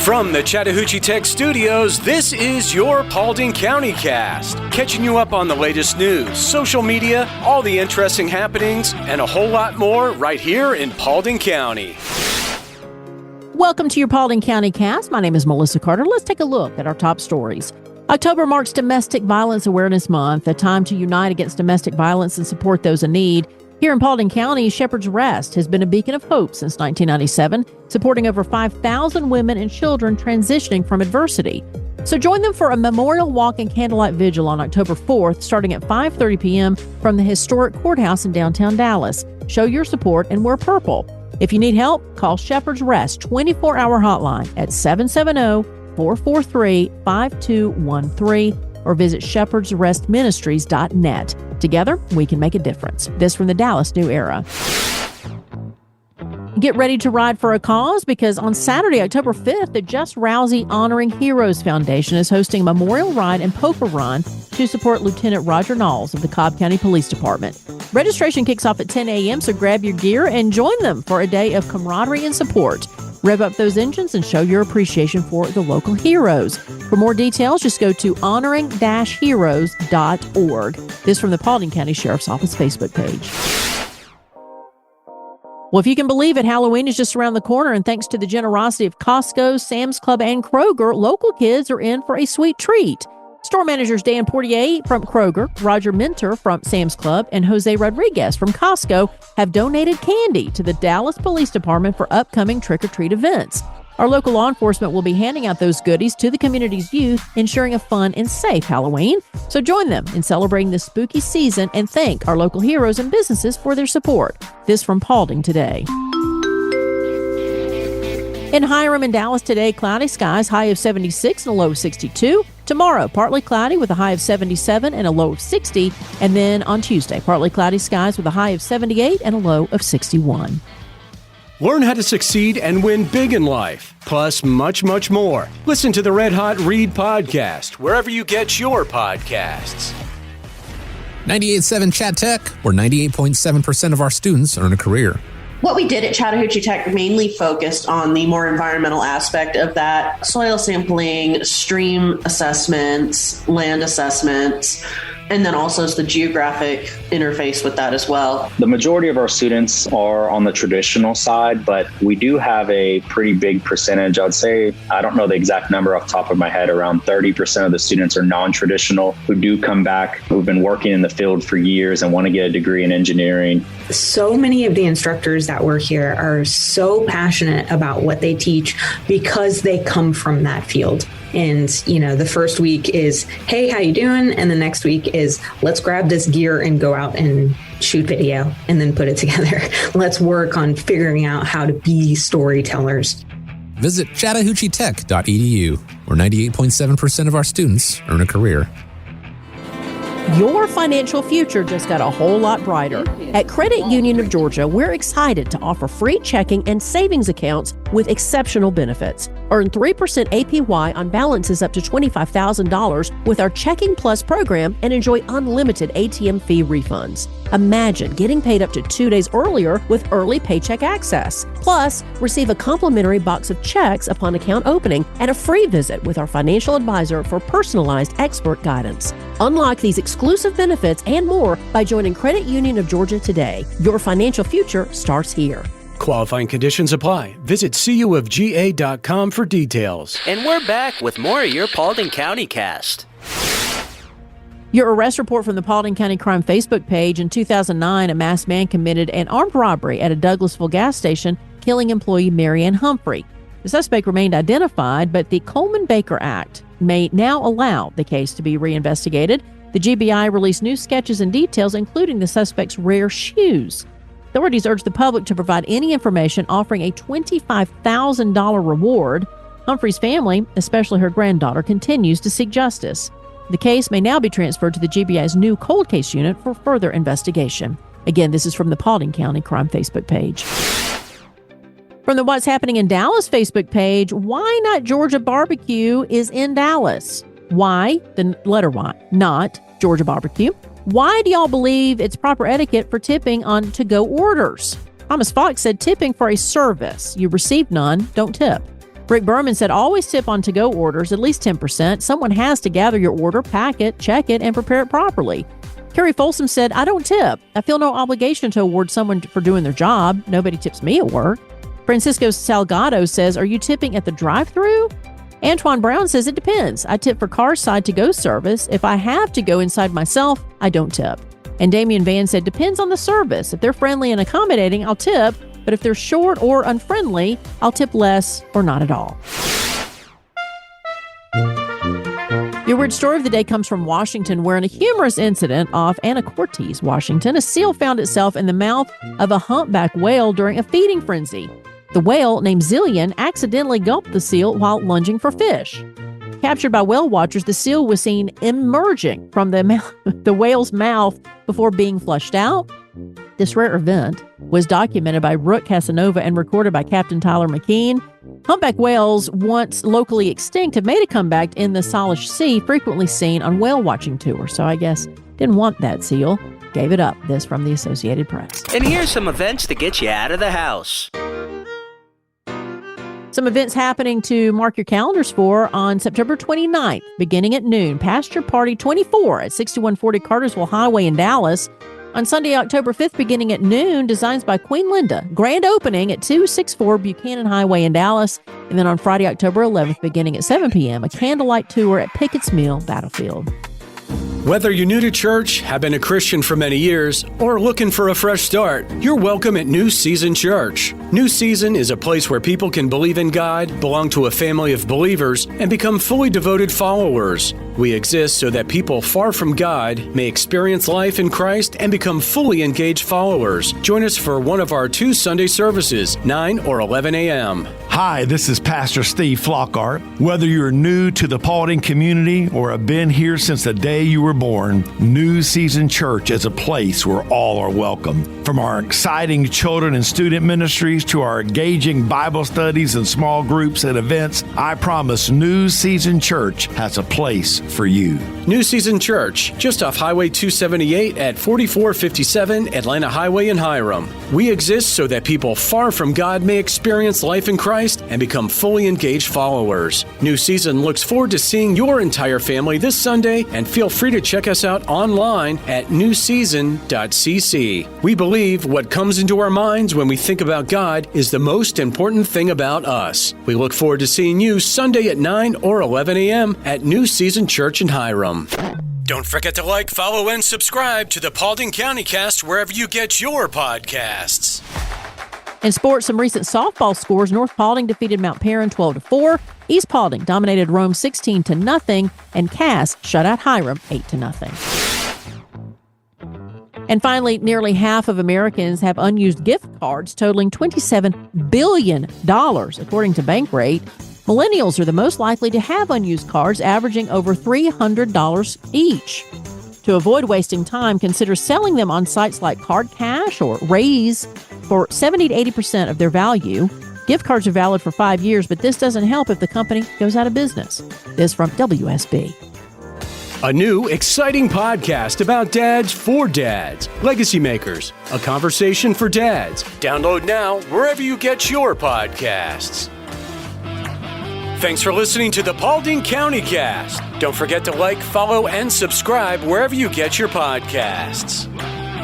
From the Chattahoochee Tech Studios, this is your Paulding County Cast, catching you up on the latest news, social media, all the interesting happenings, and a whole lot more right here in Paulding County. Welcome to your Paulding County Cast. My name is Melissa Carter. Let's take a look at our top stories. October marks Domestic Violence Awareness Month, a time to unite against domestic violence and support those in need. Here in Paulding County, Shepherd's Rest has been a beacon of hope since 1997, supporting over 5,000 women and children transitioning from adversity. So join them for a memorial walk and candlelight vigil on October 4th, starting at 5:30 p.m. from the historic courthouse in downtown Dallas. Show your support and wear purple. If you need help, call Shepherd's Rest 24-hour hotline at 770-443-5213 or visit shepherdsrestministries.net. Together, we can make a difference. This from the Dallas New Era. Get ready to ride for a cause because on Saturday, October 5th, the Just Rousey Honoring Heroes Foundation is hosting a memorial ride and poker run to support Lieutenant Roger Knowles of the Cobb County Police Department. Registration kicks off at 10 a.m., so grab your gear and join them for a day of camaraderie and support. Rev up those engines and show your appreciation for the local heroes. For more details, just go to honoring-heroes.org. This from the Paulding County Sheriff's Office Facebook page. Well, if you can believe it, Halloween is just around the corner, and thanks to the generosity of Costco, Sam's Club, and Kroger, local kids are in for a sweet treat. Store managers Dan Portier from Kroger, Roger Minter from Sam's Club, and Jose Rodriguez from Costco have donated candy to the Dallas Police Department for upcoming trick-or-treat events. Our local law enforcement will be handing out those goodies to the community's youth, ensuring a fun and safe Halloween. So join them in celebrating this spooky season and thank our local heroes and businesses for their support. This from Paulding Today. In Hiram and Dallas today, cloudy skies, high of 76 and a low of 62. Tomorrow, partly cloudy with a high of 77 and a low of 60. And then on Tuesday, partly cloudy skies with a high of 78 and a low of 61. Learn how to succeed and win big in life, plus much, much more. Listen to the Red Hot Read podcast, wherever you get your podcasts. 98.7 Chat Tech, where 98.7% of our students earn a career. What we did at Chattahoochee Tech mainly focused on the more environmental aspect of that: soil sampling, stream assessments, land assessments, and then also the geographic interface with that as well. The majority of our students are on the traditional side, but we do have a pretty big percentage. I'd say, I don't know the exact number off the top of my head, around 30% of the students are non-traditional who do come back, who've been working in the field for years and want to get a degree in engineering. So many of the instructors that work here are so passionate about what they teach because they come from that field. And, the first week is, hey, how you doing? And the next week is, let's grab this gear and go out and shoot video and then put it together. Let's work on figuring out how to be storytellers. Visit chattahoocheetech.edu, where 98.7% of our students earn a career. Your financial future just got a whole lot brighter. At Credit Union of Georgia, we're excited to offer free checking and savings accounts with exceptional benefits. Earn 3% APY on balances up to $25,000 with our Checking Plus program and enjoy unlimited ATM fee refunds. Imagine getting paid up to 2 days earlier with early paycheck access. Plus, receive a complimentary box of checks upon account opening and a free visit with our financial advisor for personalized expert guidance. Unlock these exclusive benefits and more by joining Credit Union of Georgia today. Your financial future starts here. Qualifying conditions apply. Visit cuofga.com for details. And we're back with more of your Paulding County Cast. Your arrest report from the Paulding County Crime Facebook page. In 2009, a masked man committed an armed robbery at a Douglasville gas station, killing employee Marianne Humphrey. The suspect remained identified, but the Coleman-Baker Act may now allow the case to be reinvestigated. The GBI released new sketches and details, including the suspect's rare shoes. Authorities urge the public to provide any information offering a $25,000 reward. Humphrey's family, especially her granddaughter, continues to seek justice. The case may now be transferred to the GBI's new cold case unit for further investigation. Again, this is from the Paulding County Crime Facebook page. From the What's Happening in Dallas Facebook page, Why Not Georgia Barbecue is in Dallas. Why, the letter Y, not Georgia Barbecue. Why do y'all believe it's proper etiquette for tipping on to-go orders? Thomas Fox said tipping for a service you receive none, don't tip. Rick Berman said, always tip on to-go orders, at least 10%. Someone has to gather your order, pack it, check it, and prepare it properly. Carrie Folsom said, I don't tip. I feel no obligation to award someone for doing their job. Nobody tips me at work. Francisco Salgado says, are you tipping at the drive-thru? Antoine Brown says, it depends. I tip for car side to-go service. If I have to go inside myself, I don't tip. And Damian Van said, depends on the service. If they're friendly and accommodating, I'll tip. But if they're short or unfriendly, I'll tip less or not at all. Your weird story of the day comes from Washington, where in a humorous incident off Anacortes, Washington, a seal found itself in the mouth of a humpback whale during a feeding frenzy. The whale, named Zillion, accidentally gulped the seal while lunging for fish. Captured by whale watchers, the seal was seen emerging from the whale's mouth before being flushed out. This rare event was documented by Brooke Casanova and recorded by Captain Tyler McKean. Humpback whales, once locally extinct, have made a comeback in the Salish Sea, frequently seen on whale watching tours. So I guess didn't want that seal. Gave it up. This from the Associated Press. And here's some events to get you out of the house. Some events happening to mark your calendars for on September 29th, beginning at noon. Pasture Party 24 at 6140 Cartersville Highway in Dallas. On Sunday, October 5th, beginning at noon, Designs by Queen Linda. Grand opening at 264 Buchanan Highway in Dallas. And then on Friday, October 11th, beginning at 7 p.m., a candlelight tour at Pickett's Mill Battlefield. Whether you're new to church, have been a Christian for many years, or looking for a fresh start, you're welcome at New Season Church. New Season is a place where people can believe in God, belong to a family of believers, and become fully devoted followers. We exist so that people far from God may experience life in Christ and become fully engaged followers. Join us for one of our 2 Sunday services, 9 or 11 a.m. Hi, this is Pastor Steve Flockhart. Whether you're new to the Paulding community or have been here since the day you were born, New Season Church is a place where all are welcome. From our exciting children and student ministries to our engaging Bible studies and small groups and events, I promise New Season Church has a place for you. New Season Church, just off Highway 278 at 4457 Atlanta Highway in Hiram. We exist so that people far from God may experience life in Christ and become fully engaged followers. New Season looks forward to seeing your entire family this Sunday, and feel free to check us out online at newseason.cc. We believe what comes into our minds when we think about God is the most important thing about us. We look forward to seeing you Sunday at 9 or 11 a.m. at New Season Church in Hiram. Don't forget to like, follow, and subscribe to the Paulding County Cast wherever you get your podcasts. In sports, some recent softball scores. North Paulding defeated Mount Perrin 12-4. East Paulding dominated Rome 16-0. And Cass shut out Hiram 8-0. And finally, nearly half of Americans have unused gift cards totaling $27 billion, according to Bankrate. Millennials are the most likely to have unused cards, averaging over $300 each. To avoid wasting time, consider selling them on sites like Card Cash or Raise for 70 to 80% of their value. Gift cards are valid for 5 years, but this doesn't help if the company goes out of business. This from WSB. A new, exciting podcast about dads for dads. Legacy Makers, a conversation for dads. Download now wherever you get your podcasts. Thanks for listening to the Paulding County Cast. Don't forget to like, follow, and subscribe wherever you get your podcasts.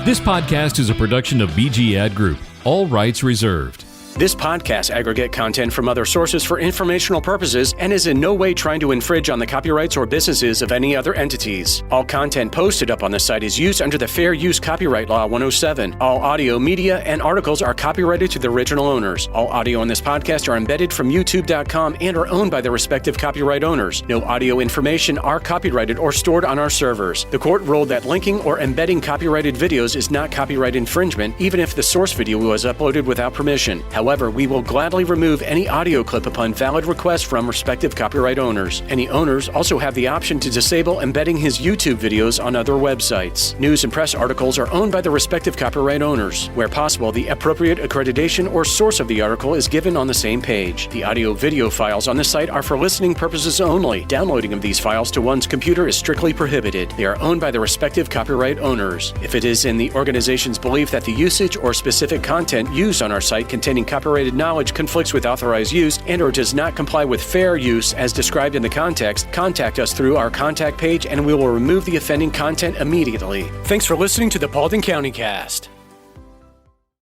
This podcast is a production of BG Ad Group. All rights reserved. This podcast aggregate content from other sources for informational purposes and is in no way trying to infringe on the copyrights or businesses of any other entities. All content posted up on the site is used under the Fair Use Copyright Law 107. All audio, media, and articles are copyrighted to the original owners. All audio on this podcast are embedded from YouTube.com and are owned by their respective copyright owners. No audio information are copyrighted or stored on our servers. The court ruled that linking or embedding copyrighted videos is not copyright infringement, even if the source video was uploaded without permission. However, we will gladly remove any audio clip upon valid request from respective copyright owners. Any owners also have the option to disable embedding his YouTube videos on other websites. News and press articles are owned by the respective copyright owners. Where possible, the appropriate accreditation or source of the article is given on the same page. The audio-video files on the site are for listening purposes only. Downloading of these files to one's computer is strictly prohibited. They are owned by the respective copyright owners. If it is in the organization's belief that the usage or specific content used on our site containing copyright copyrighted knowledge conflicts with authorized use and or does not comply with fair use as described in the context, contact us through our contact page and we will remove the offending content immediately. Thanks for listening to the Paulding County Cast.